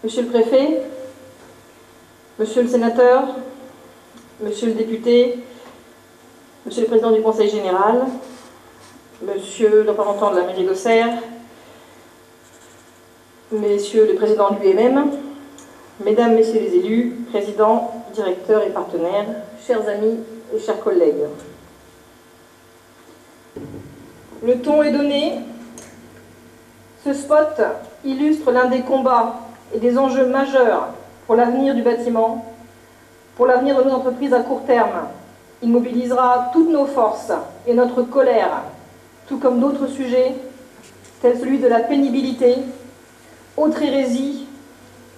Monsieur le préfet, monsieur le sénateur, monsieur le député, monsieur le président du conseil général, monsieur le représentant de la mairie d'Auxerre, messieurs les présidents de l'UMM, mesdames, messieurs les élus, présidents, directeurs et partenaires, chers amis et chers collègues. Le ton est donné. Ce spot illustre l'un des combats et des enjeux majeurs pour l'avenir du bâtiment, pour l'avenir de nos entreprises à court terme. Il mobilisera toutes nos forces et notre colère, tout comme d'autres sujets, tels celui de la pénibilité, autre hérésie,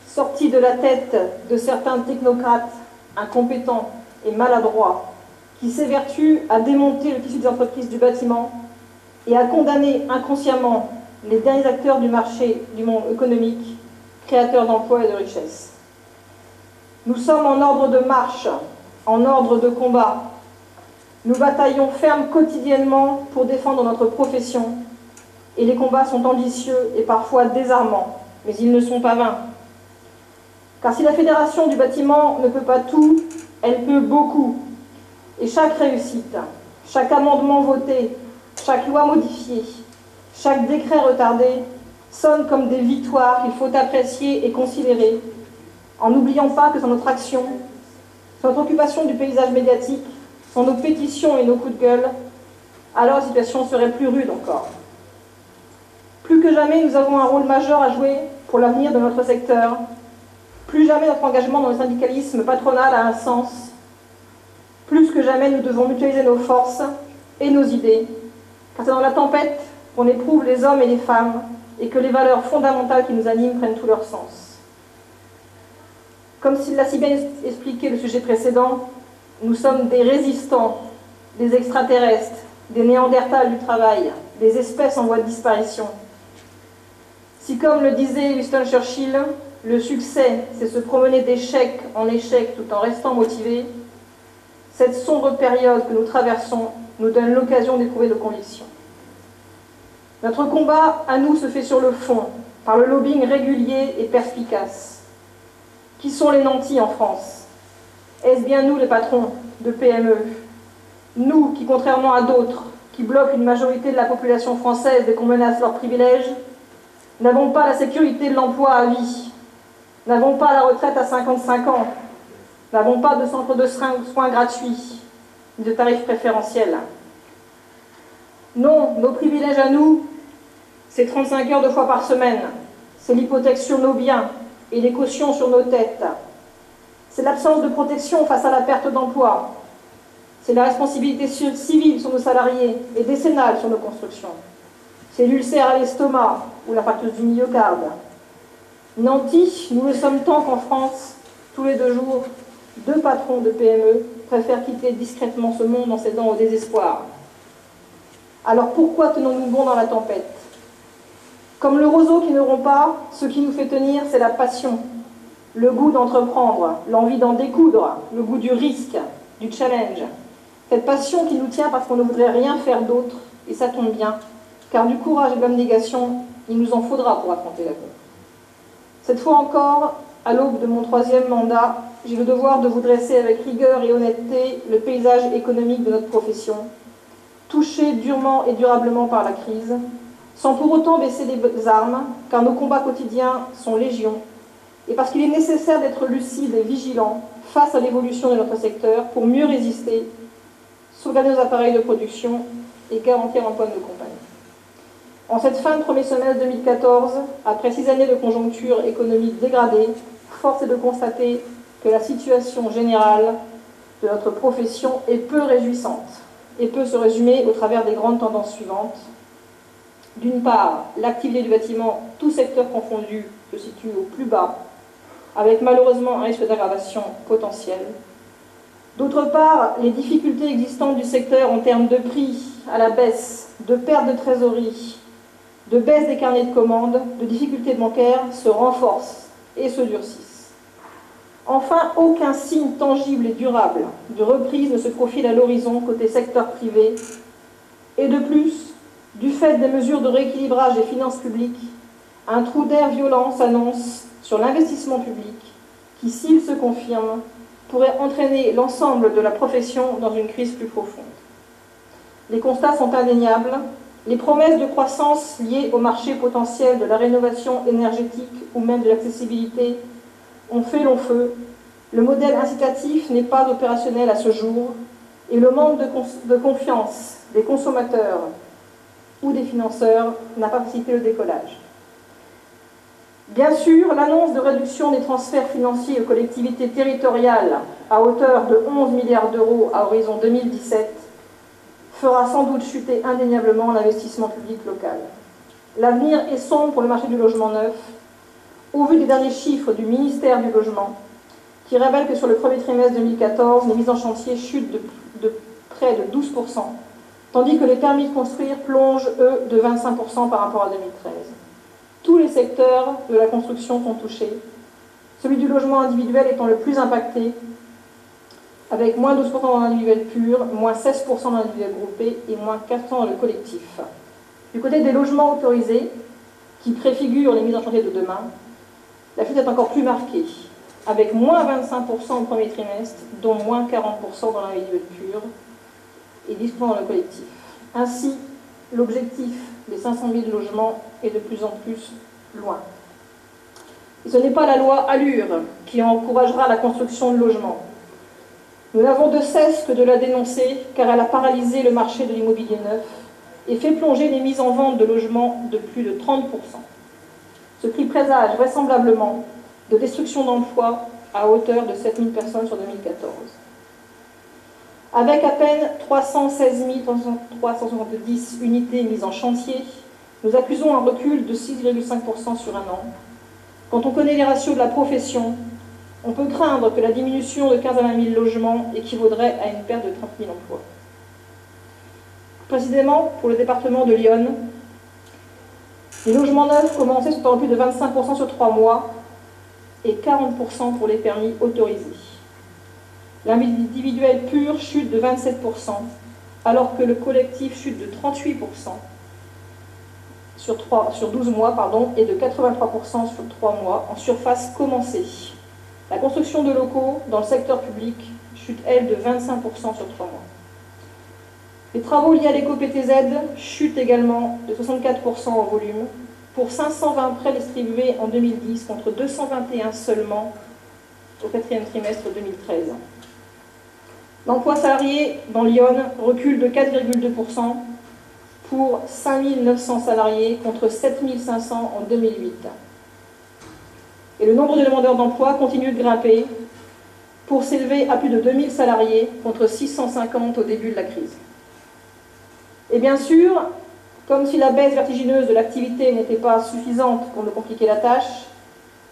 sortie de la tête de certains technocrates incompétents et maladroits, qui s'évertuent à démonter le tissu des entreprises du bâtiment et à condamner inconsciemment les derniers acteurs du marché du monde économique, créateurs d'emplois et de richesses. Nous sommes en ordre de marche, en ordre de combat. Nous bataillons ferme quotidiennement pour défendre notre profession, et les combats sont ambitieux et parfois désarmants, mais ils ne sont pas vains. Car si la Fédération du bâtiment ne peut pas tout, elle peut beaucoup. Et chaque réussite, chaque amendement voté, chaque loi modifiée, chaque décret retardé sonne comme des victoires qu'il faut apprécier et considérer, en n'oubliant pas que sans notre action, sans notre occupation du paysage médiatique, sans nos pétitions et nos coups de gueule, alors la situation serait plus rude encore. Plus que jamais, nous avons un rôle majeur à jouer pour l'avenir de notre secteur. Plus jamais notre engagement dans le syndicalisme patronal a un sens. Plus que jamais, nous devons mutualiser nos forces et nos idées, car c'est dans la tempête qu'on éprouve les hommes et les femmes et que les valeurs fondamentales qui nous animent prennent tout leur sens. Comme s'il l'a si bien expliqué le sujet précédent, nous sommes des résistants, des extraterrestres, des néandertals du travail, des espèces en voie de disparition. Si, comme le disait Winston Churchill, le succès, c'est se promener d'échec en échec tout en restant motivé, cette sombre période que nous traversons nous donne l'occasion d'éprouver nos convictions. Notre combat, à nous, se fait sur le fond, par le lobbying régulier et perspicace. Qui sont les nantis en France? Est-ce bien nous, les patrons de PME? Nous qui, contrairement à d'autres, qui bloquent une majorité de la population française et qu'on menace leurs privilèges, n'avons pas la sécurité de l'emploi à vie, n'avons pas la retraite à 55 ans, n'avons pas de centre de soins gratuits, ni de tarifs préférentiels. Non, nos privilèges à nous, c'est 35 heures 2 fois par semaine, c'est l'hypothèque sur nos biens et les cautions sur nos têtes. C'est l'absence de protection face à la perte d'emploi. C'est la responsabilité civile sur nos salariés et décennale sur nos constructions. C'est l'ulcère à l'estomac ou la fracture du myocarde. Nantis, nous le sommes tant qu'en France, tous les 2 jours, 2 patrons de PME préfèrent quitter discrètement ce monde en cédant au désespoir. Alors pourquoi tenons-nous bon dans la tempête? Comme le roseau qui ne rompt pas, ce qui nous fait tenir, c'est la passion, le goût d'entreprendre, l'envie d'en découdre, le goût du risque, du challenge. Cette passion qui nous tient parce qu'on ne voudrait rien faire d'autre, et ça tombe bien, car du courage et de l'abnégation, il nous en faudra pour affronter l'avenir. Cette fois encore, à l'aube de mon 3e mandat, j'ai le devoir de vous dresser avec rigueur et honnêteté le paysage économique de notre profession, touché durement et durablement par la crise, sans pour autant baisser les armes, car nos combats quotidiens sont légion, et parce qu'il est nécessaire d'être lucide et vigilant face à l'évolution de notre secteur pour mieux résister, sauvegarder nos appareils de production et garantir l'emploi de nos compagnies. En cette fin de premier semestre 2014, après 6 années de conjoncture économique dégradée, force est de constater que la situation générale de notre profession est peu réjouissante et peut se résumer au travers des grandes tendances suivantes. D'une part, l'activité du bâtiment, tout secteur confondu, se situe au plus bas, avec malheureusement un risque d'aggravation potentiel. D'autre part, les difficultés existantes du secteur en termes de prix à la baisse, de perte de trésorerie, de baisse des carnets de commandes, de difficultés bancaires se renforcent et se durcissent. Enfin, aucun signe tangible et durable de reprise ne se profile à l'horizon côté secteur privé. Et de plus, du fait des mesures de rééquilibrage des finances publiques, un trou d'air violent s'annonce sur l'investissement public qui, s'il se confirme, pourrait entraîner l'ensemble de la profession dans une crise plus profonde. Les constats sont indéniables. Les promesses de croissance liées au marché potentiel de la rénovation énergétique ou même de l'accessibilité ont fait long feu. Le modèle incitatif n'est pas opérationnel à ce jour et le manque de confiance des consommateurs ou des financeurs n'a pas facilité le décollage. Bien sûr, l'annonce de réduction des transferts financiers aux collectivités territoriales à hauteur de 11 milliards d'euros à horizon 2017 fera sans doute chuter indéniablement l'investissement public local. L'avenir est sombre pour le marché du logement neuf, au vu des derniers chiffres du ministère du Logement, qui révèlent que sur le premier trimestre 2014, les mises en chantier chutent de près de 12%, tandis que les permis de construire plongent, eux, de 25% par rapport à 2013. Tous les secteurs de la construction sont touchés, celui du logement individuel étant le plus impacté, avec moins 12% dans l'individuel pur, moins 16% dans l'individuel groupé et moins 4% dans le collectif. Du côté des logements autorisés, qui préfigurent les mises en chantier de demain, la chute est encore plus marquée, avec moins 25% au premier trimestre, dont moins 40% dans l'individuel pur et 10% dans le collectif. Ainsi, l'objectif des 500 000 logements est de plus en plus loin. Et ce n'est pas la loi ALUR qui encouragera la construction de logements. Nous n'avons de cesse que de la dénoncer, car elle a paralysé le marché de l'immobilier neuf et fait plonger les mises en vente de logements de plus de 30%. Ce qui présage vraisemblablement de destruction d'emplois à hauteur de 7 000 personnes sur 2014. Avec à peine 316 370 unités mises en chantier, nous accusons un recul de 6,5% sur un an. Quand on connaît les ratios de la profession, on peut craindre que la diminution de 15 à 20 000 logements équivaudrait à une perte de 30 000 emplois. Précisément, pour le département de l'Yonne, les logements neufs commencés sont en plus de 25% sur 3 mois et 40% pour les permis autorisés. L'individuel pur chute de 27%, alors que le collectif chute de 38% sur 12 mois et de 83% sur 3 mois en surface commencée. La construction de locaux dans le secteur public chute, elle, de 25% sur 3 mois. Les travaux liés à l'éco-PTZ chutent également de 64% en volume, pour 520 prêts distribués en 2010 contre 221 seulement au 4e trimestre 2013. L'emploi salarié dans l'Yonne recule de 4,2% pour 5 900 salariés contre 7 500 en 2008. Et le nombre de demandeurs d'emploi continue de grimper pour s'élever à plus de 2 000 salariés contre 650 au début de la crise. Et bien sûr, comme si la baisse vertigineuse de l'activité n'était pas suffisante pour nous compliquer la tâche,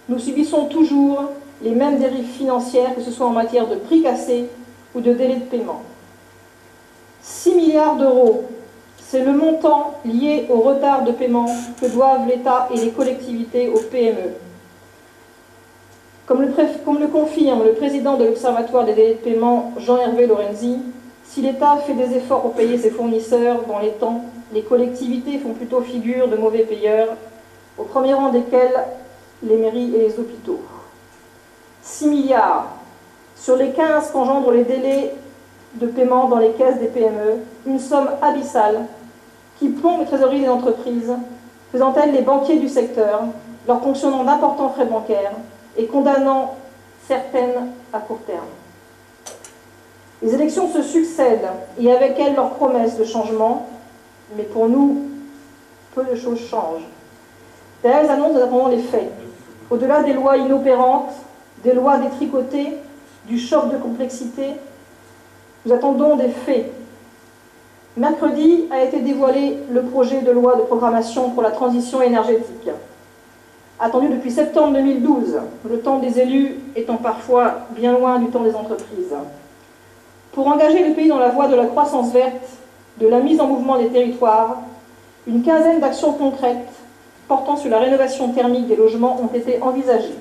nous subissons toujours les mêmes dérives financières, que ce soit en matière de prix cassés ou de délai de paiement. 6 milliards d'euros, c'est le montant lié au retard de paiement que doivent l'État et les collectivités aux PME. Comme le confirme le président de l'Observatoire des délais de paiement, Jean-Hervé Lorenzi, si l'État fait des efforts pour payer ses fournisseurs dans les temps, les collectivités font plutôt figure de mauvais payeurs, au premier rang desquels les mairies et les hôpitaux. 6 milliards sur les 15 qu'engendrent les délais de paiement dans les caisses des PME, une somme abyssale qui plombe les trésoreries des entreprises, faisant-elles les banquiers du secteur, leur ponctionnant d'importants frais bancaires et condamnant certaines à court terme. Les élections se succèdent et avec elles leurs promesses de changement, mais pour nous, peu de choses changent. Derrière les annonces, nous attendons les faits. Au-delà des lois inopérantes, des lois détricotées, du choc de complexité, nous attendons des faits. Mercredi a été dévoilé le projet de loi de programmation pour la transition énergétique. Attendu depuis septembre 2012, le temps des élus étant parfois bien loin du temps des entreprises. Pour engager le pays dans la voie de la croissance verte, de la mise en mouvement des territoires, une quinzaine d'actions concrètes portant sur la rénovation thermique des logements ont été envisagées.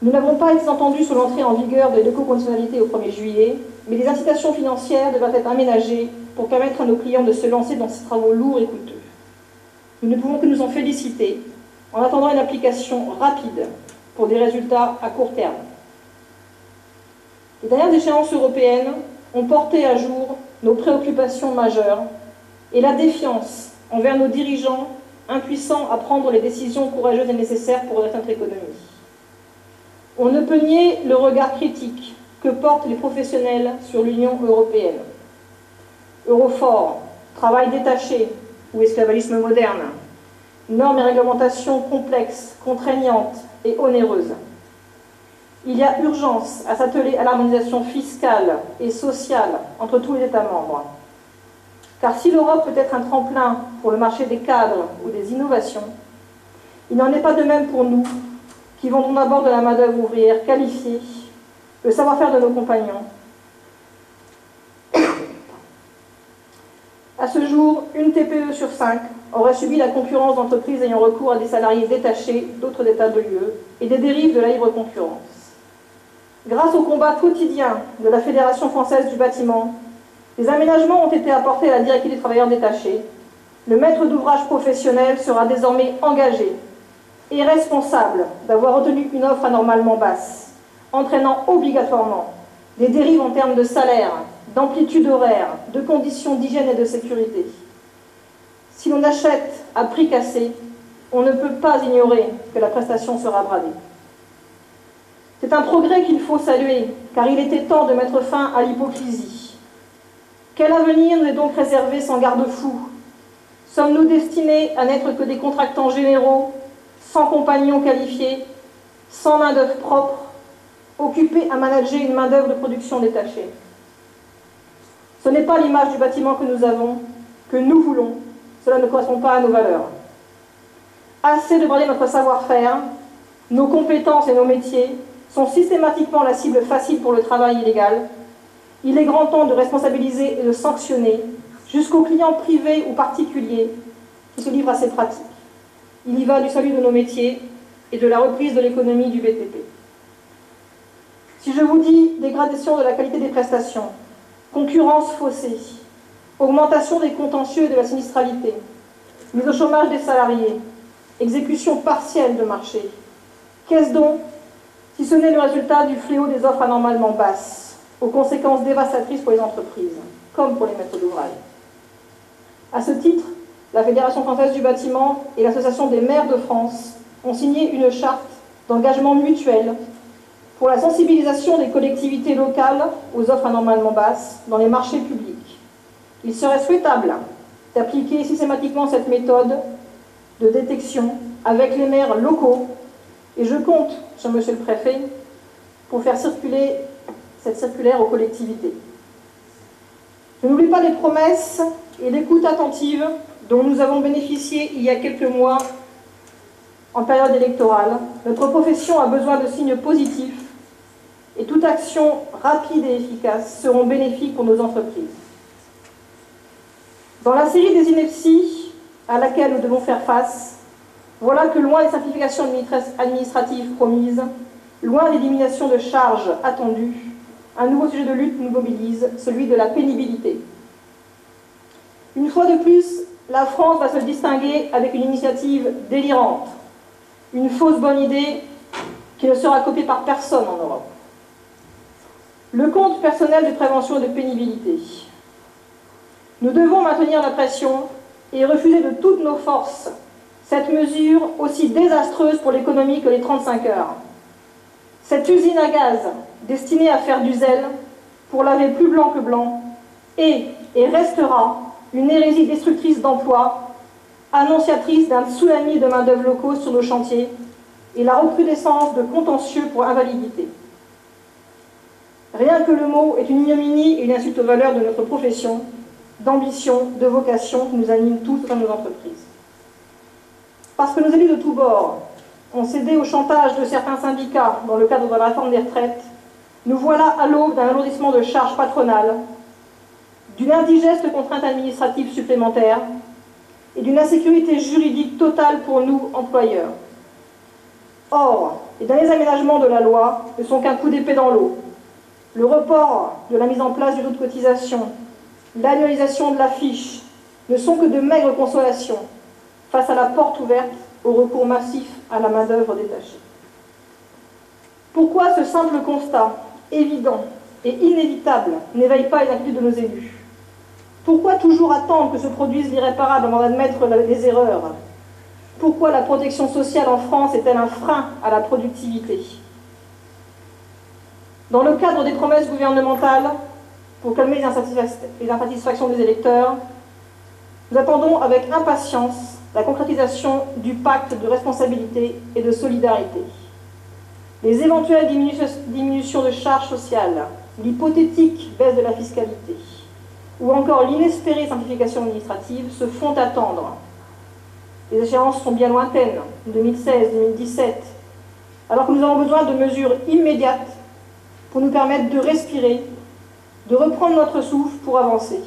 Nous n'avons pas été entendus sur l'entrée en vigueur de l'éco-conditionnalité au 1er juillet, mais des incitations financières devraient être aménagées pour permettre à nos clients de se lancer dans ces travaux lourds et coûteux. Nous ne pouvons que nous en féliciter, en attendant une application rapide pour des résultats à court terme. Les dernières échéances européennes ont porté à jour nos préoccupations majeures et la défiance envers nos dirigeants impuissants à prendre les décisions courageuses et nécessaires pour redresser notre économie. On ne peut nier le regard critique que portent les professionnels sur l'Union européenne. Eurofort, travail détaché ou esclavagisme moderne, normes et réglementations complexes, contraignantes et onéreuses. Il y a urgence à s'atteler à l'harmonisation fiscale et sociale entre tous les États membres. Car si l'Europe peut être un tremplin pour le marché des cadres ou des innovations, il n'en est pas de même pour nous, qui vendons d'abord de la main-d'œuvre ouvrière qualifiée, le savoir-faire de nos compagnons. À ce jour, une TPE sur 5 aurait subi la concurrence d'entreprises ayant recours à des salariés détachés d'autres États de l'UE et des dérives de la libre concurrence. Grâce au combat quotidien de la Fédération française du bâtiment, des aménagements ont été apportés à la directive des travailleurs détachés. Le maître d'ouvrage professionnel sera désormais engagé et responsable d'avoir retenu une offre anormalement basse, entraînant obligatoirement des dérives en termes de salaire, d'amplitude horaire, de conditions d'hygiène et de sécurité. Si l'on achète à prix cassé, on ne peut pas ignorer que la prestation sera bradée. C'est un progrès qu'il faut saluer, car il était temps de mettre fin à l'hypocrisie. Quel avenir nous est donc réservé sans garde-fou? Sommes-nous destinés à n'être que des contractants généraux, sans compagnons qualifiés, sans main-d'œuvre propre, occupés à manager une main-d'œuvre de production détachée? Ce n'est pas l'image du bâtiment que nous avons, que nous voulons. Cela ne correspond pas à nos valeurs. Assez de brader notre savoir-faire, nos compétences et nos métiers sont systématiquement la cible facile pour le travail illégal. Il est grand temps de responsabiliser et de sanctionner jusqu'aux clients privés ou particuliers qui se livrent à ces pratiques. Il y va du salut de nos métiers et de la reprise de l'économie du BTP. Si je vous dis dégradation de la qualité des prestations, concurrence faussée, augmentation des contentieux et de la sinistralité, mise au chômage des salariés, exécution partielle de marché, qu'est-ce donc si ce n'est le résultat du fléau des offres anormalement basses, aux conséquences dévastatrices pour les entreprises, comme pour les maîtres d'ouvrage? À ce titre, la Fédération française du bâtiment et l'Association des maires de France ont signé une charte d'engagement mutuel pour la sensibilisation des collectivités locales aux offres anormalement basses dans les marchés publics. Il serait souhaitable d'appliquer systématiquement cette méthode de détection avec les maires locaux et je compte sur Monsieur le Préfet pour faire circuler cette circulaire aux collectivités. Je n'oublie pas les promesses et l'écoute attentive dont nous avons bénéficié il y a quelques mois en période électorale. Notre profession a besoin de signes positifs et toute action rapide et efficace seront bénéfiques pour nos entreprises. Dans la série des inepties à laquelle nous devons faire face, voilà que loin des simplifications administratives promises, loin des diminutions de charges attendues, un nouveau sujet de lutte nous mobilise, celui de la pénibilité. Une fois de plus, la France va se distinguer avec une initiative délirante, une fausse bonne idée qui ne sera copiée par personne en Europe. Le compte personnel de prévention et de pénibilité. Nous devons maintenir la pression et refuser de toutes nos forces cette mesure aussi désastreuse pour l'économie que les 35 heures. Cette usine à gaz destinée à faire du zèle pour laver plus blanc que blanc est et restera une hérésie destructrice d'emplois, annonciatrice d'un tsunami de main-d'œuvre locaux sur nos chantiers et la recrudescence de contentieux pour invalidité. Rien que le mot est une ignominie et une insulte aux valeurs de notre profession, d'ambition, de vocation qui nous animent tous dans nos entreprises. Parce que nos élus de tous bords ont cédé au chantage de certains syndicats dans le cadre de la réforme des retraites, nous voilà à l'aube d'un alourdissement de charges patronales, d'une indigeste contrainte administrative supplémentaire et d'une insécurité juridique totale pour nous, employeurs. Or, les derniers aménagements de la loi ne sont qu'un coup d'épée dans l'eau. Le report de la mise en place du taux de cotisation, l'annualisation de la fiche ne sont que de maigres consolations face à la porte ouverte au recours massif à la main-d'œuvre détachée. Pourquoi ce simple constat, évident et inévitable, n'éveille pas l'inquiétude de nos élus? Pourquoi toujours attendre que se produise l'irréparable avant d'admettre les erreurs? Pourquoi la protection sociale en France est-elle un frein à la productivité? Dans le cadre des promesses gouvernementales, pour calmer les insatisfactions des électeurs, nous attendons avec impatience la concrétisation du pacte de responsabilité et de solidarité. Les éventuelles diminutions de charges sociales, l'hypothétique baisse de la fiscalité, ou encore l'inespérée simplification administrative se font attendre. Les échéances sont bien lointaines, 2016, 2017, alors que nous avons besoin de mesures immédiates pour nous permettre de respirer, de reprendre notre souffle pour avancer.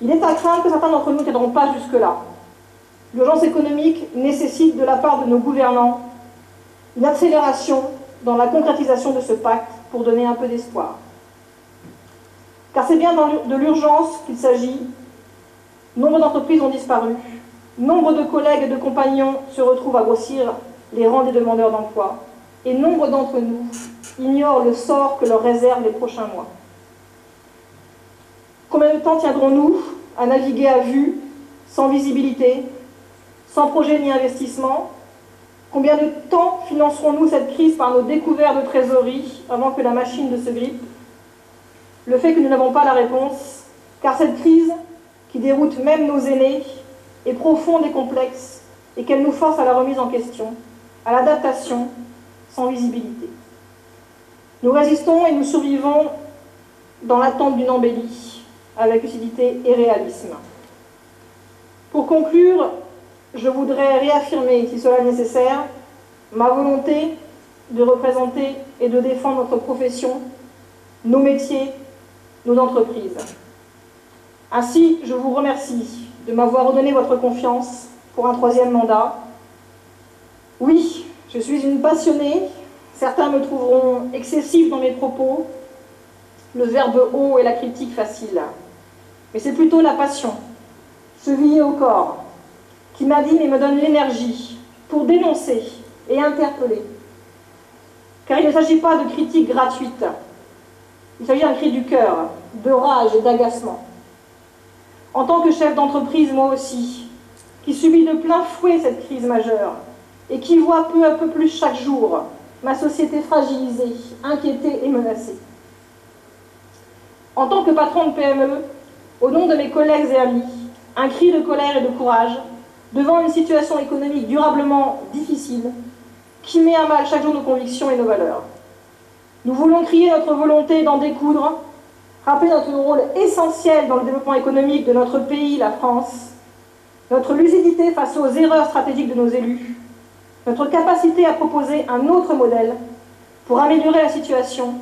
Il est à craindre que certains d'entre nous ne tiendront pas jusque-là. L'urgence économique nécessite de la part de nos gouvernants une accélération dans la concrétisation de ce pacte pour donner un peu d'espoir. Car c'est bien de l'urgence qu'il s'agit. Nombre d'entreprises ont disparu. Nombre de collègues et de compagnons se retrouvent à grossir les rangs des demandeurs d'emploi. Et nombre d'entre nous ignorent le sort que leur réservent les prochains mois. Combien de temps tiendrons-nous à naviguer à vue, sans visibilité, sans projet ni investissement? Combien de temps financerons-nous cette crise par nos découverts de trésorerie avant que la machine ne se grippe? Le fait que nous n'avons pas la réponse, car cette crise, qui déroute même nos aînés, est profonde et complexe, et qu'elle nous force à la remise en question, à l'adaptation, sans visibilité. Nous résistons et nous survivons dans l'attente d'une embellie, avec lucidité et réalisme. Pour conclure, je voudrais réaffirmer, si cela est nécessaire, ma volonté de représenter et de défendre notre profession, nos métiers, nos entreprises. Ainsi, je vous remercie de m'avoir redonné votre confiance pour un 3e mandat. Oui, je suis une passionnée. Certains me trouveront excessif dans mes propos, le verbe haut et la critique facile. Mais c'est plutôt la passion, chevillée au corps, qui m'anime et me donne l'énergie pour dénoncer et interpeller. Car il ne s'agit pas de critiques gratuites. Il s'agit d'un cri du cœur, de rage et d'agacement. En tant que chef d'entreprise, moi aussi, qui subis de plein fouet cette crise majeure et qui vois peu à peu plus chaque jour ma société fragilisée, inquiétée et menacée. En tant que patron de PME, au nom de mes collègues et amis, un cri de colère et de courage devant une situation économique durablement difficile qui met à mal chaque jour nos convictions et nos valeurs. Nous voulons crier notre volonté d'en découdre, rappeler notre rôle essentiel dans le développement économique de notre pays, la France, notre lucidité face aux erreurs stratégiques de nos élus, notre capacité à proposer un autre modèle pour améliorer la situation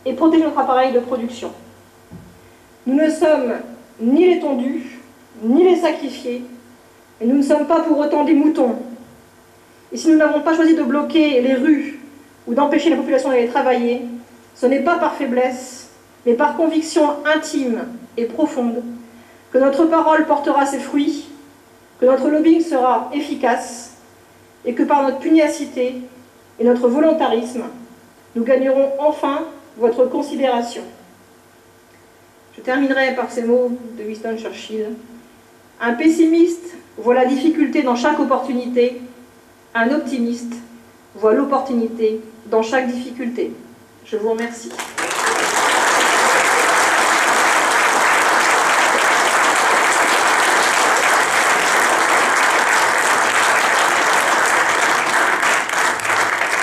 et protéger notre appareil de production. Nous ne sommes ni les tondus, ni les sacrifiés, mais nous ne sommes pas pour autant des moutons. Et si nous n'avons pas choisi de bloquer les rues ou d'empêcher la population d'aller travailler, ce n'est pas par faiblesse, mais par conviction intime et profonde que notre parole portera ses fruits, que notre lobbying sera efficace et que par notre pugnacité et notre volontarisme, nous gagnerons enfin votre considération. Je terminerai par ces mots de Winston Churchill. Un pessimiste voit la difficulté dans chaque opportunité, un optimiste voit l'opportunité dans chaque difficulté. Je vous remercie.